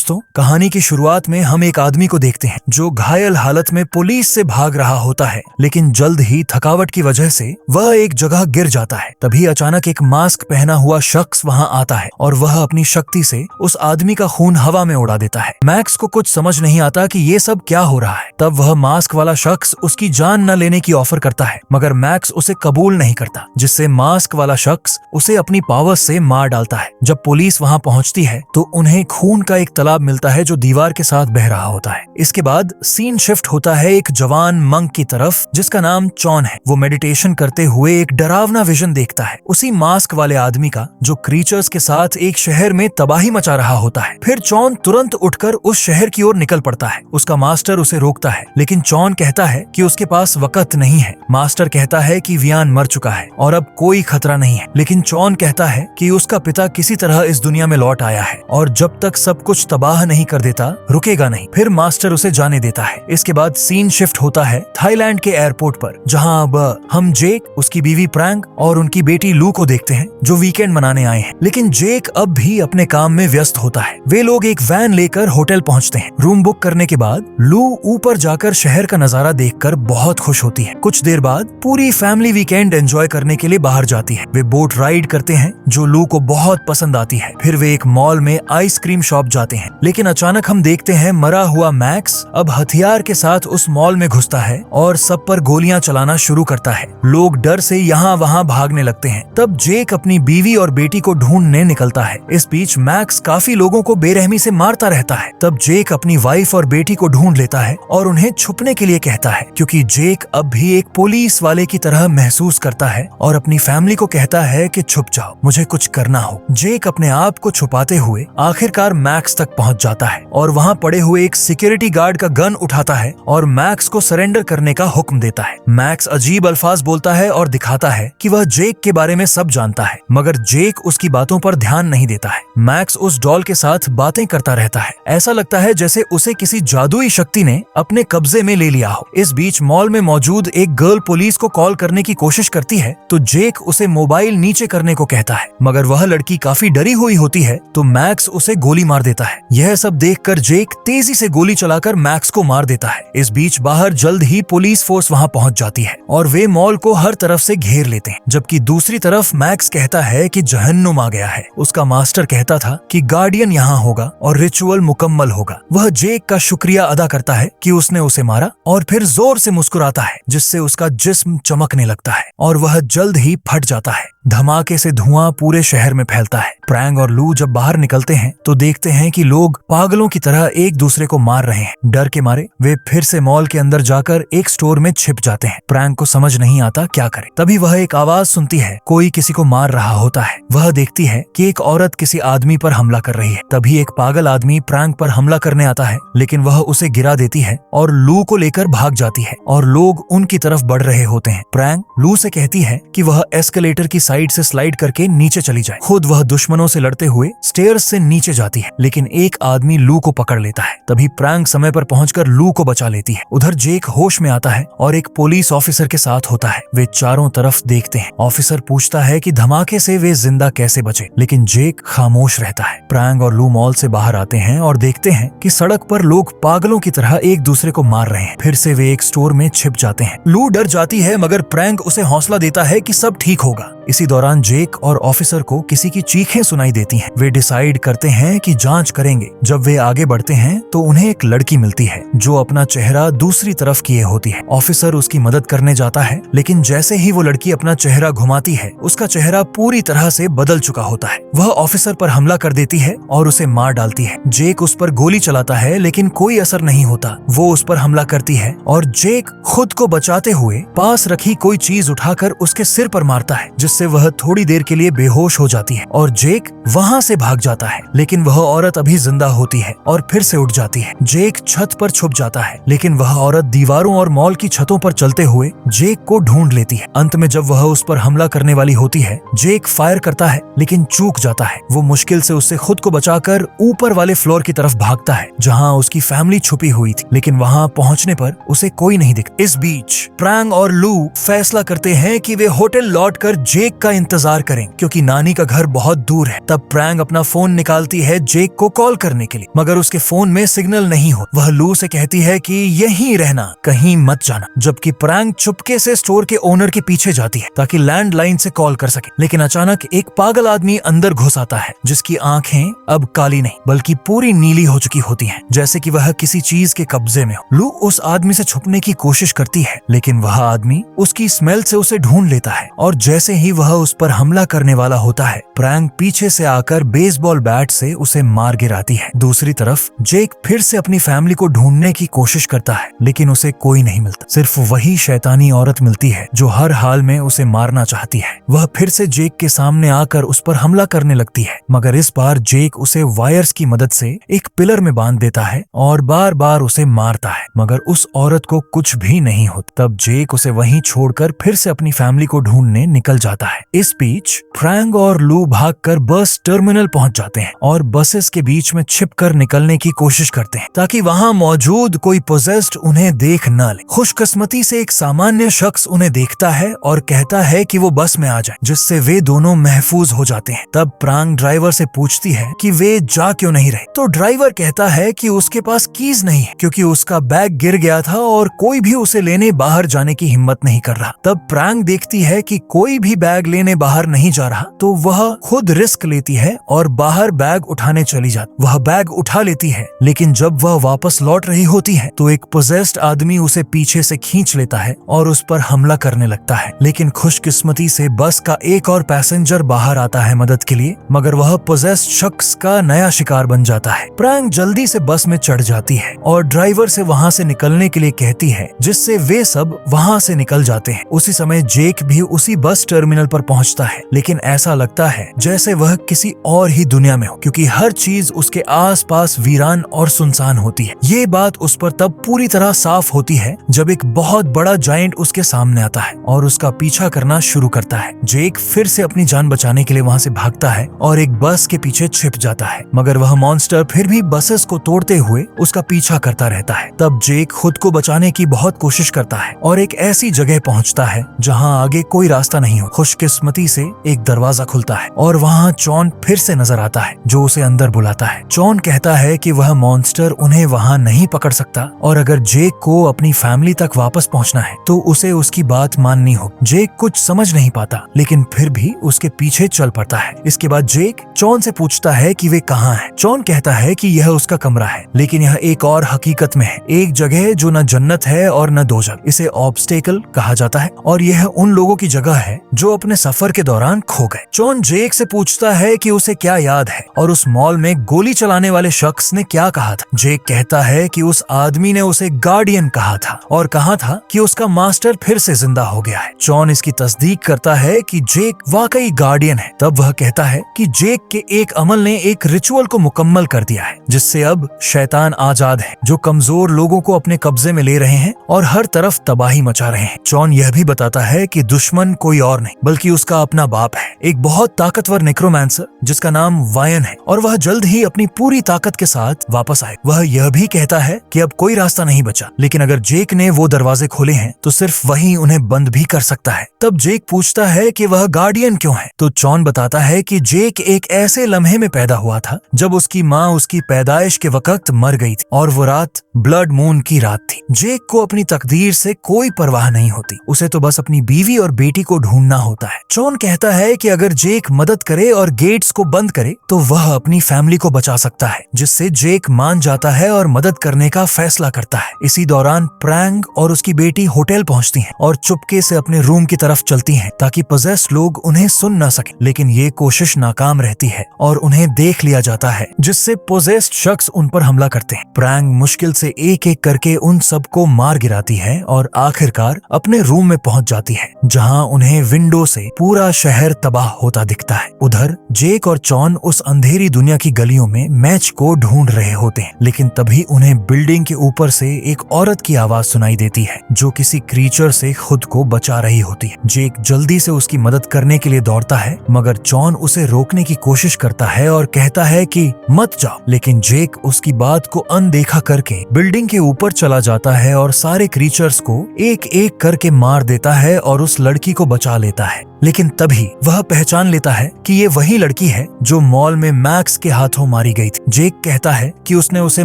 दोस्तों, कहानी की शुरुआत में हम एक आदमी को देखते हैं जो घायल हालत में पुलिस से भाग रहा होता है, लेकिन जल्द ही थकावट की वजह से वह एक जगह गिर जाता है। तभी अचानक एक मास्क पहना हुआ शख्स वहां आता है और वह अपनी शक्ति से उस आदमी का खून हवा में उड़ा देता है। मैक्स को कुछ समझ नहीं आता कि ये सब क्या हो रहा है। तब वह मास्क वाला शख्स उसकी जान न लेने की ऑफर करता है, मगर मैक्स उसे कबूल नहीं करता, जिससे मास्क वाला शख्स उसे अपनी पावर से मार डालता है। जब पुलिस वहां पहुंचती है तो उन्हें खून का एक तालाब मिलता है जो दीवार के साथ बह रहा होता है। इसके बाद सीन शिफ्ट होता है एक जवान मंक की तरफ जिसका नाम चॉन है। वो मेडिटेशन करते हुए एक डरावना विजन देखता है, उसी मास्क वाले आदमी का जो क्रीचर्स के साथ एक शहर में तबाही मचा रहा होता है। फिर चॉन तुरंत उठकर उस शहर की ओर निकल पड़ता है। उसका मास्टर उसे रोकता है, लेकिन चॉन कहता है कि उसके पास वक्त नहीं है। मास्टर कहता है कि वियान मर चुका है और अब कोई खतरा नहीं है, लेकिन चॉन कहता है कि उसका पिता किसी तरह इस दुनिया में लौट आया है और जब तक सब कुछ तबाह नहीं कर देता रुकेगा नहीं। फिर मास्टर उसे जाने देता है। इसके बाद सीन शिफ्ट होता है थाईलैंड के एयरपोर्ट पर, जहां अब हम जेक, उसकी बीवी प्रैंक और उनकी बेटी लू को देखते हैं जो वीकेंड मनाने आए हैं। लेकिन जेक अब भी अपने काम में व्यस्त होता है। वे लोग एक वैन लेकर होटल पहुंचते हैं। रूम बुक करने के बाद लू ऊपर जाकर शहर का नजारा देखकर बहुत खुश होती है। कुछ देर बाद पूरी फैमिली वीकेंड एंजॉय करने के लिए बाहर जाती है। वे बोट राइड करते हैं जो लू को बहुत पसंद आती है। फिर वे एक मॉल में आइसक्रीम शॉप जाते हैं, लेकिन अचानक हम देखते हैं मरा हुआ मैक्स अब हथियार के साथ उस मॉल में घुसता है और सब पर गोलियां चलाना शुरू करता है। लोग डर से यहाँ वहाँ भागने लगते हैं। तब जेक अपनी बीवी और बेटी को ढूंढने निकलता है। इस बीच मैक्स काफी लोगों को बेरहमी से मारता रहता है। तब जेक अपनी वाइफ और बेटी को ढूंढ लेता है और उन्हें छुपने के लिए कहता है, क्योंकि जेक अब भी एक पुलिस वाले की तरह महसूस करता है और अपनी फैमिली को कहता है कि छुप जाओ, मुझे कुछ करना हो। जेक अपने आप को छुपाते हुए आखिरकार मैक्स तक पहुंच जाता है और वहां पड़े हुए एक सिक्योरिटी गार्ड का गन उठाता है और मैक्स को सरेंडर करने का हुक्म देता है। मैक्स अजीब अल्फाज बोलता है और दिखाता है कि वह जेक के बारे में सब जानता है, मगर जेक उसकी बातों पर ध्यान नहीं देता है। मैक्स उस डॉल के साथ बातें करता रहता है। ऐसा लगता है जैसे उसे किसी जादुई शक्ति ने अपने कब्जे में ले लिया हो। इस बीच मॉल में मौजूद एक गर्ल पुलिस को कॉल करने की कोशिश करती है तो जेक उसे मोबाइल नीचे करने को कहता है, मगर वह लड़की काफी डरी हुई होती है तो मैक्स उसे गोली मार देता है। यह सब देखकर जेक तेजी से गोली चलाकर मैक्स को मार देता है। इस बीच बाहर जल्द ही पुलिस फोर्स वहां पहुंच जाती है और वे मॉल को हर तरफ से घेर लेते हैं, जबकि दूसरी तरफ मैक्स कहता है कि जहन्नुम आ गया है। उसका मास्टर कहता था कि गार्डियन यहाँ होगा और रिचुअल मुकम्मल होगा। वह जेक का शुक्रिया अदा करता है कि उसने उसे मारा और फिर जोर से मुस्कुराता है, जिससे उसका जिस्म चमकने लगता है और वह जल्द ही फट जाता है। धमाके से धुआं पूरे शहर में फैलता है। प्रैंक और लू जब बाहर निकलते हैं तो देखते हैं कि लोग पागलों की तरह एक दूसरे को मार रहे हैं। डर के मारे वे फिर से मॉल के अंदर जाकर एक स्टोर में छिप जाते हैं। प्रैंक को समझ नहीं आता क्या करे। तभी वह एक आवाज सुनती है, कोई किसी को मार रहा होता है। वह देखती है कि एक औरत किसी आदमी पर हमला कर रही है। तभी एक पागल आदमी प्रैंक पर हमला करने आता है, लेकिन वह उसे गिरा देती है और लू को लेकर भाग जाती है और लोग उनकी तरफ बढ़ रहे होते हैं। प्रैंक लू से कहती है कि वह एस्केलेटर की साइड से स्लाइड करके नीचे चली जाए। खुद वह दुश्मनों से लड़ते हुए स्टेयर्स से नीचे जाती है, लेकिन एक आदमी लू को पकड़ लेता है। तभी प्रैंक समय पर पहुंचकर लू को बचा लेती है। उधर जेक होश में आता है और एक पुलिस ऑफिसर के साथ होता है। वे चारों तरफ देखते हैं। ऑफिसर पूछता है कि धमाके से वे जिंदा कैसे बचे, लेकिन जेक खामोश रहता है। प्रैंक और लू मॉल से बाहर आते हैं और देखते हैं कि सड़क पर लोग पागलों की तरह एक दूसरे को मार रहे हैं। फिर से वे एक स्टोर में छिप जाते हैं। लू डर जाती है, मगर प्रैंक उसे हौसला देता है कि सब ठीक होगा। इसी दौरान जेक और ऑफिसर को किसी की चीखें सुनाई देती हैं। वे डिसाइड करते हैं कि जांच करेंगे। जब वे आगे बढ़ते हैं तो उन्हें एक लड़की मिलती है जो अपना चेहरा दूसरी तरफ किए होती है। ऑफिसर उसकी मदद करने जाता है, लेकिन जैसे ही वो लड़की अपना चेहरा घुमाती है उसका चेहरा पूरी तरह से बदल चुका होता है। वह ऑफिसर पर हमला कर देती है और उसे मार डालती है। जेक उस पर गोली चलाता है, लेकिन कोई असर नहीं होता। वो उस पर हमला करती है और जेक खुद को बचाते हुए पास रखी कोई चीज उठाकर उसके सिर पर मारता है, जिससे वह थोड़ी देर के लिए बेहोश हो जाती है और जेक वहां से भाग जाता है। लेकिन वह औरत अभी जिंदा होती है और फिर से उठ जाती है। जेक छत पर छुप जाता है, लेकिन वह औरत दीवारों और मॉल की छतों पर चलते हुए जेक को ढूंढ लेती है। अंत में जब वह उस पर हमला करने वाली होती है, जेक फायर करता है, लेकिन चूक जाता है। वो मुश्किल से उससे खुद को बचाकर ऊपर वाले फ्लोर की तरफ भागता है, जहां उसकी फैमिली छुपी हुई थी, लेकिन वहां पहुंचने पर उसे कोई नहीं दिखता। इस बीच प्रैंक और लू फैसला करते हैं कि वे होटल लौटकर जेक का इंतजार करें क्योंकि नानी का घर बहुत दूर है। तब प्रैंग अपना फोन निकालती है जेक को कॉल करने के लिए, मगर उसके फोन में सिग्नल नहीं हो। वह लू से कहती है कि यहीं रहना, कहीं मत जाना, जबकि प्रैंग चुपके से स्टोर के ओनर के पीछे जाती है ताकि लैंडलाइन से कॉल कर सके। लेकिन अचानक एक पागल आदमी अंदर घुस आता है जिसकी आंखें अब काली नहीं बल्कि पूरी नीली हो चुकी होती हैं, जैसे कि वह किसी चीज के कब्जे में हो। लू उस आदमी से छुपने की कोशिश करती है, लेकिन वह आदमी उसकी स्मेल से उसे ढूंढ लेता है और जैसे ही वह उस पर हमला करने वाला होता है, प्रैंग पीछे से आकर बेसबॉल बैट से उसे मार गिराती है। दूसरी तरफ जेक फिर से अपनी फैमिली को ढूंढने की कोशिश करता है, लेकिन उसे कोई नहीं मिलता। सिर्फ वही शैतानी औरत मिलती है जो हर हाल में उसे मारना चाहती है। वह फिर से जेक के सामने आकर उस पर हमला करने लगती है, मगर इस बार जेक उसे वायर्स की मदद से एक पिलर में बांध देता है और बार बार उसे मारता है, मगर उस औरत को कुछ भी नहीं होता। तब जेक उसे वहीं छोड़कर फिर से अपनी फैमिली को ढूंढने निकल जाता है। इस बीच प्रैंग और लू भागकर बस टर्मिनल पहुंच जाते हैं और बसेस के बीच में छिपकर निकलने की कोशिश करते हैं ताकि वहां मौजूद कोई पोजेस्ड उन्हें देख न ले। खुशकिस्मती से एक सामान्य शख्स उन्हें देखता है और कहता है कि वो बस में आ जाए, जिससे वे दोनों महफूज हो जाते हैं। तब प्रैंग ड्राइवर से पूछती है कि वे जा क्यों नहीं रहे, तो ड्राइवर कहता है कि उसके पास कीज नहीं है क्योंकि उसका बैग गिर गया था और कोई भी उसे लेने बाहर जाने की हिम्मत नहीं कर रहा। तब प्रैंग देखती है कि कोई भी बैग लेने बाहर नहीं जा रहा, तो वह खुद रिस्क लेती है और बाहर बैग उठाने चली जाती। वह बैग उठा लेती है, लेकिन जब वह वापस लौट रही होती है तो एक पोजेस्ड आदमी उसे पीछे से खींच लेता है और उस पर हमला करने लगता है। लेकिन खुशकिस्मती से बस का एक और पैसेंजर बाहर आता है मदद के लिए, मगर वह पोजेस्ड शख्स का नया शिकार बन जाता है। प्रैंग जल्दी से बस में चढ़ जाती है और ड्राइवर से वहां से निकलने के लिए कहती है, जिससे वे सब वहां से निकल जाते हैं। उसी समय जेक भी उसी बस टर्मिनल पर पहुंचता है, लेकिन ऐसा लगता है जैसे वह किसी और ही दुनिया में हो क्योंकि हर चीज उसके आसपास वीरान और सुनसान होती है। ये बात उस पर तब पूरी तरह साफ होती है जब एक बहुत बड़ा जायंट उसके सामने आता है और उसका पीछा करना शुरू करता है। जेक फिर से अपनी जान बचाने के लिए वहां से भागता है और एक बस के पीछे छिप जाता है, मगर वह मॉन्स्टर फिर भी बसेस को तोड़ते हुए उसका पीछा करता रहता है। तब जेक खुद को बचाने की बहुत कोशिश करता है और एक ऐसी जगह पहुंचता है जहां आगे कोई रास्ता नहीं हो। खुशकिस्मती से एक दरवाजा खुलता है और वहां जॉन फिर से नजर आता है जो उसे अंदर बुलाता है। जॉन कहता है कि वह मॉन्स्टर उन्हें वहां नहीं पकड़ सकता और अगर जेक को अपनी फैमिली तक वापस पहुंचना है तो उसे उसकी बात माननी हो। जेक कुछ समझ नहीं पाता, लेकिन फिर भी उसके पीछे चल पड़ता है। इसके बाद जेक जॉन से पूछता है कि वे कहाँ हैं। जॉन कहता है कि यह उसका कमरा है, लेकिन यह एक और हकीकत में है, एक जगह जो न जन्नत है और न दोजख। इसे ऑब्स्टेकल कहा जाता है और यह उन लोगों की जगह है जो अपने सफर के दौरान खो गए। जॉन जेक से पूछता है कि उसे क्या याद है और उस मॉल में गोली चलाने वाले शख्स ने क्या कहा था। जेक कहता है कि उस आदमी ने उसे गार्डियन कहा था और कहा था कि उसका मास्टर फिर से जिंदा हो गया है। जॉन इसकी तस्दीक करता है कि जेक वाकई गार्डियन है। तब वह कहता है कि जेक के एक अमल ने एक रिचुअल को मुकम्मल कर दिया है, जिससे अब शैतान आजाद है जो कमजोर लोगों को अपने कब्जे में ले रहे हैं और हर तरफ तबाही मचा रहे हैं। जॉन यह भी बताता है कि दुश्मन कोई और नहीं बल्कि उसका अपना बाप है, एक बहुत ताकतवर नेक्रोमैंसर जिसका नाम वायन है और वह जल्द ही अपनी पूरी ताकत के साथ वापस आए। वह यह भी कहता है कि अब कोई रास्ता नहीं बचा, लेकिन अगर जेक ने वो दरवाजे खोले हैं तो सिर्फ वही उन्हें बंद भी कर सकता है। तब जेक पूछता है कि वह गार्डियन क्यों है, तो जॉन बताता है कि जेक एक ऐसे लम्हे में पैदा हुआ था जब उसकी माँ उसकी पैदाइश के वक्त मर गई थी और वो रात ब्लड मून की रात थी। जेक को अपनी तकदीर से कोई परवाह नहीं होती, उसे तो बस अपनी बीवी और बेटी को ढूंढना होता है। जॉन कहता है कि अगर जेक मदद करे और गेट्स को बंद करे तो वह अपनी फैमिली को बचा सकता है, जिससे जेक मान जाता है और मदद करने का फैसला करता है। इसी दौरान प्रैंग और उसकी बेटी होटल पहुंचती हैं और चुपके से अपने रूम की तरफ चलती हैं ताकि पोजेस्ड लोग उन्हें सुन न सके, लेकिन ये कोशिश नाकाम रहती है और उन्हें देख लिया जाता है, जिससे पोजेस्ड शख्स उन पर हमला करते हैं। प्रैंग मुश्किल से एक एक करके उन सबको मार गिराती है और आखिरकार अपने रूम में पहुंच जाती है, जहां उन्हें विंडो से पूरा शहर तबाह होता दिखता है। उधर जेक और जॉन उस अंधेरी दुनिया की गलियों में मैच को ढूंढ रहे होते हैं, लेकिन तभी उन्हें बिल्डिंग के ऊपर से एक औरत की आवाज सुनाई देती है जो किसी क्रीचर से खुद को बचा रही होती है। जेक जल्दी से उसकी मदद करने के लिए दौड़ता है, मगर जॉन उसे रोकने की कोशिश करता है और कहता है कि मत जाओ, लेकिन जेक उसकी बात को अनदेखा करके बिल्डिंग के ऊपर चला जाता है और सारे क्रीचर्स को एक एक करके मार देता है और उस लड़की को बचा लेता है। है, लेकिन तभी वह पहचान लेता है कि ये वही लड़की है जो मॉल में मैक्स के हाथों मारी गई थी। जेक कहता है कि उसने उसे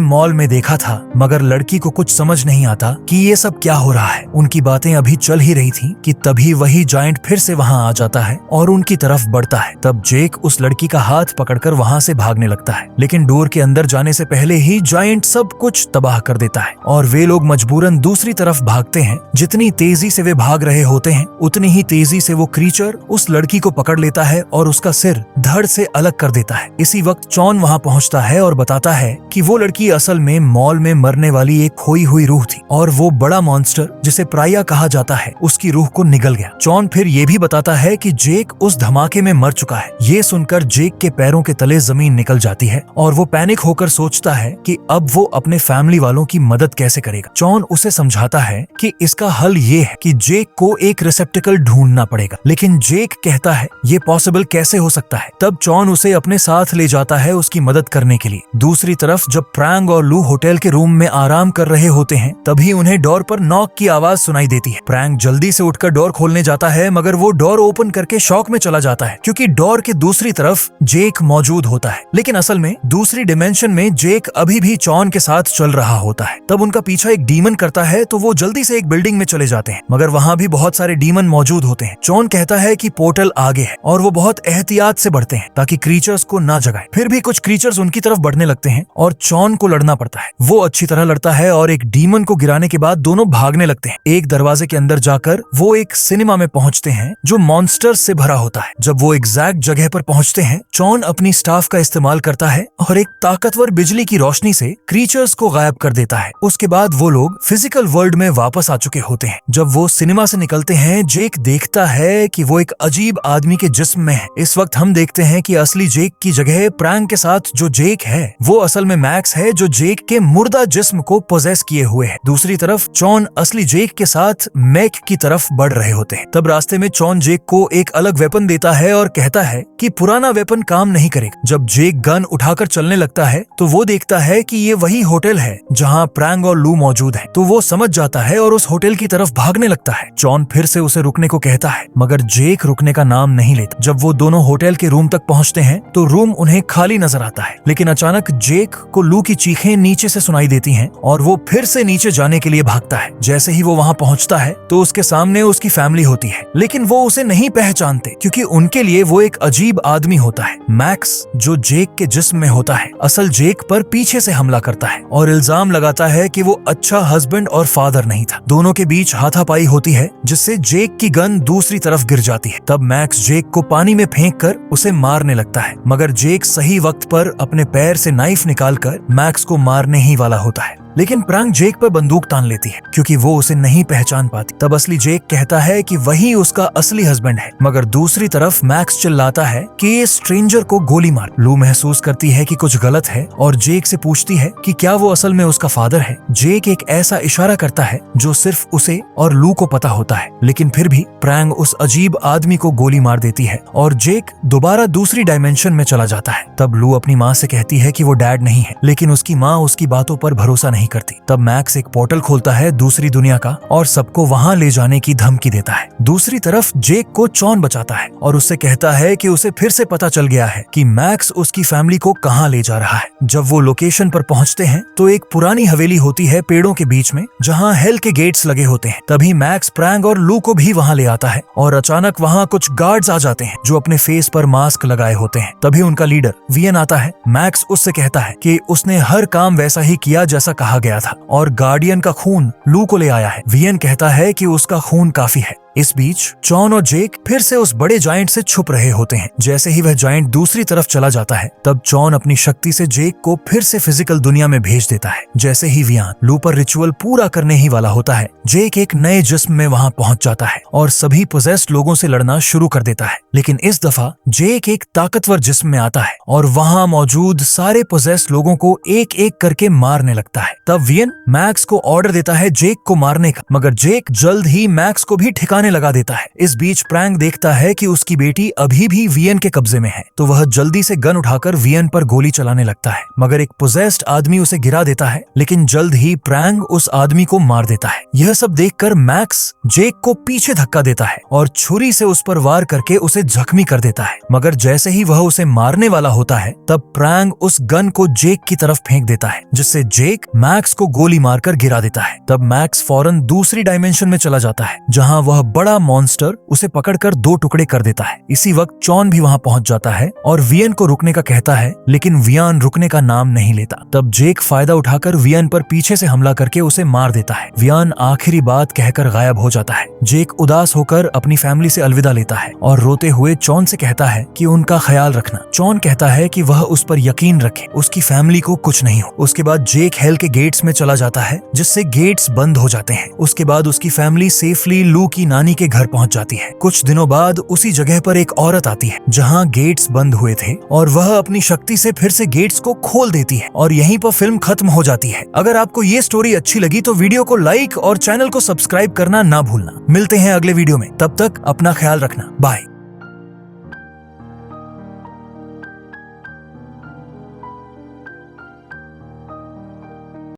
मॉल में देखा था, मगर लड़की को कुछ समझ नहीं आता कि ये सब क्या हो रहा है। उनकी बातें अभी चल ही रही थी कि तभी वही जायंट फिर से वहां आ जाता है और उनकी तरफ बढ़ता है। तब जेक उस लड़की का हाथ पकड़कर वहां से भागने लगता है, लेकिन डोर के अंदर जाने से पहले ही जायंट सब कुछ तबाह कर देता है और वे लोग मजबूरन दूसरी तरफ भागते हैं। जितनी तेजी से वे भाग रहे होते हैं, उतनी ही तेजी से वो क्रीचर उस लड़की को पकड़ लेता है और उसका सिर धड़ से अलग कर देता है। इसी वक्त जॉन वहां पहुंचता है और बताता है कि वो लड़की असल में मॉल में मरने वाली एक खोई हुई रूह थी और वो बड़ा मॉन्स्टर जिसे प्राया कहा जाता है उसकी रूह को निगल गया। जॉन फिर ये भी बताता है कि जेक उस धमाके में मर चुका है। ये सुनकर जेक के पैरों के तले जमीन निकल जाती है और वो पैनिक होकर सोचता है कि अब वो अपने फैमिली वालों की मदद कैसे करेगा। जॉन उसे समझाता है कि इसका हल ये है कि जेक को एक रिसेप्टिकल ढूंढना पड़ेगा, लेकिन जेक कहता है ये पॉसिबल कैसे हो सकता है। तब जॉन उसे अपने साथ ले जाता है उसकी मदद करने के लिए। दूसरी तरफ जब प्रैंग और लू होटल के रूम में आराम कर रहे होते हैं, तभी उन्हें डोर पर नॉक की आवाज सुनाई देती है। प्रैंग जल्दी से उठकर डोर खोलने जाता है, मगर वो डोर ओपन करके शॉक में चला जाता है क्योंकि डोर के दूसरी तरफ जेक मौजूद होता है। लेकिन असल में दूसरी डिमेंशन में जेक अभी भी जॉन के साथ चल रहा होता है। तब उनका पीछा एक डीमन करता है तो वो जल्दी से एक बिल्डिंग में चले जाते हैं, मगर वहाँ भी बहुत सारे डीमन मौजूद होते हैं। जॉन कहता है कि पोर्टल आगे है और वो बहुत एहतियात से बढ़ते हैं ताकि क्रीचर्स को ना जगाए। फिर भी कुछ क्रीचर्स उनकी तरफ बढ़ने लगते हैं और जॉन को लड़ना पड़ता है। वो अच्छी तरह लड़ता है और एक डीमन को गिराने के बाद दोनों भागने लगते हैं। एक दरवाजे के अंदर जाकर वो एक सिनेमा में पहुंचते हैं जो मॉन्स्टर्स से भरा होता है। जब वो एग्जैक्ट जगह पर पहुंचते हैं, जॉन अपनी स्टाफ का इस्तेमाल करता है और एक ताकतवर बिजली की रोशनी से क्रीचर्स को गायब कर देता है। उसके बाद वो लोग फिजिकल वर्ल्ड में वापस आ चुके होते हैं। जब वो सिनेमा से निकलते हैं, जेक देखता है कि वो एक अजीब आदमी के जिस्म में है। इस वक्त हम देखते हैं कि असली जेक की जगह प्रैंक के साथ जो जेक है वो असल में मैक्स है जो जेक के मुर्दा जिस्म को पोजेस किए हुए है। दूसरी तरफ जॉन असली जेक के साथ मैक की तरफ बढ़ रहे होते हैं। तब रास्ते में जॉन जेक को एक अलग वेपन देता है और कहता है कि पुराना वेपन काम नहीं करेगा। जब जेक गन उठाकर चलने लगता है तो वो देखता है कि ये वही होटल है जहाँ प्रैंग और लू मौजूद है। तो वो समझ जाता है और उस होटल की तरफ भागने लगता है। जॉन फिर से उसे रुकने को कहता है, मगर जेक रुकने का नाम नहीं लेता। जब वो दोनों होटल के रूम तक पहुंचते हैं तो रूम उन्हें खाली नजर आता है, लेकिन अचानक जेक को लू की चीखें नीचे से सुनाई देती हैं और वो फिर से नीचे जाने के लिए भागता है। जैसे ही वो वहां पहुंचता है तो उसके सामने उसकी फैमिली होती है, लेकिन वो उसे नहीं पहचानते क्योंकि उनके लिए वो एक अजीब आदमी होता है। मैक्स जो जेक के जिस्म में होता है, असल जेक पर पीछे से हमला करता है और इल्जाम लगाता है कि वो अच्छा हस्बैंड और फादर नहीं था। दोनों के बीच हाथापाई होती है जिससे जेक की गन दूसरी तरफ गिर जाती है। तब मैक्स जेक को पानी में फेंककर उसे मारने लगता है, मगर जेक सही वक्त पर अपने पैर से नाइफ निकालकर मैक्स को मारने ही वाला होता है। लेकिन प्रैंक जेक पर बंदूक तान लेती है क्योंकि वो उसे नहीं पहचान पाती। तब असली जेक कहता है कि वही उसका असली हस्बैंड है, मगर दूसरी तरफ मैक्स चिल्लाता है कि ये स्ट्रेंजर को गोली मार। लू महसूस करती है कि कुछ गलत है और जेक से पूछती है कि क्या वो असल में उसका फादर है। जेक एक ऐसा इशारा करता है जो सिर्फ उसे और लू को पता होता है, लेकिन फिर भी प्रैंक उस अजीब आदमी को गोली मार देती है और जेक दोबारा दूसरी डायमेंशन में चला जाता है। तब लू अपनी माँ से कहती है कि वो डैड नहीं है, लेकिन उसकी माँ उसकी बातों पर भरोसा नहीं करती। तब मैक्स एक पोर्टल खोलता है दूसरी दुनिया का और सबको वहां ले जाने की धमकी देता है। दूसरी तरफ जेक को जॉन बचाता है और उससे कहता है कि उसे फिर से पता चल गया है कि मैक्स उसकी फैमिली को कहां ले जा रहा है। जब वो लोकेशन पर पहुंचते हैं तो एक पुरानी हवेली होती है पेड़ों के बीच में जहां हेल के गेट्स लगे होते हैं। तभी मैक्स प्रैंक और लू को भी वहां ले आता है और अचानक वहां कुछ गार्ड्स आ जाते हैं जो अपने फेस पर मास्क लगाए होते हैं। तभी उनका लीडर वियन आता है। मैक्स उससे कहता है कि उसने हर काम वैसा ही किया जैसा कहा गया था और गार्डियन का खून लू को ले आया है। वियन कहता है कि उसका खून काफी है। इस बीच जॉन और जेक फिर से उस बड़े जायंट से छुप रहे होते हैं। जैसे ही वह जायंट दूसरी तरफ चला जाता है, तब जॉन अपनी शक्ति से जेक को फिर से फिजिकल दुनिया में भेज देता है। जैसे ही वियान लू पर रिचुअल पूरा करने ही वाला होता है, जेक एक नए जिस्म में वहां पहुंच जाता है और सभी पोजेस्ड लोगों से लड़ना शुरू कर देता है। लेकिन इस दफा जेक एक ताकतवर जिस्म में आता है और वहां मौजूद सारे पोजेस्ड लोगों को एक एक करके मारने लगता है। तब वियन मैक्स को ऑर्डर देता है जेक को मारने का, मगर जेक जल्द ही मैक्स को भी ठिकाने निशाने लगा देता है। इस बीच प्रैंक देखता है कि उसकी बेटी अभी भी वियन के कब्जे में है, तो वह जल्दी से गन उठाकर वियन पर गोली चलाने लगता है, मगर एक पोजेस्ड आदमी उसे गिरा देता है। लेकिन जल्द ही प्रैंक उस आदमी को मार देता है। यह सब देखकर मैक्स जेक को पीछे धक्का देता है और छुरी से उस पर वार करके उसे जख्मी कर देता है, मगर जैसे ही वह उसे मारने वाला होता है तब प्रैंक उस गन को जेक की तरफ फेंक देता है, जिससे जेक मैक्स को गोली मारकर गिरा देता है। तब मैक्स फौरन दूसरी डायमेंशन में चला जाता है, जहां वह बड़ा मॉन्स्टर उसे पकड़कर 2 टुकड़े कर देता है। इसी वक्त चॉन भी वहां पहुंच जाता है और वियन को रुकने का कहता है, लेकिन वियन रुकने का नाम नहीं लेता। तब जेक फायदा उठाकर वियन पर पीछे से हमला करके उसे मार देता है। वियन आखिरी बात कहकर गायब हो जाता है। जेक उदास होकर अपनी फैमिली से अलविदा लेता है और रोते हुए चॉन से कहता है कि उनका ख्याल रखना। चॉन कहता है कि वह उस पर यकीन रखे, उसकी फैमिली को कुछ नहीं हो। उसके बाद जेक हेल के गेट्स में चला जाता है, जिससे गेट्स बंद हो जाते हैं। उसके बाद उसकी फैमिली सेफली लू की नानी के घर पहुंच जाती है। कुछ दिनों बाद उसी जगह पर एक औरत आती है जहां गेट्स बंद हुए थे, और वह अपनी शक्ति से फिर से गेट्स को खोल देती है, और यहीं पर फिल्म खत्म हो जाती है। अगर आपको ये स्टोरी अच्छी लगी तो वीडियो को लाइक और चैनल को सब्सक्राइब करना ना भूलना। मिलते हैं अगले वीडियो में, तब तक अपना ख्याल रखना। बाय।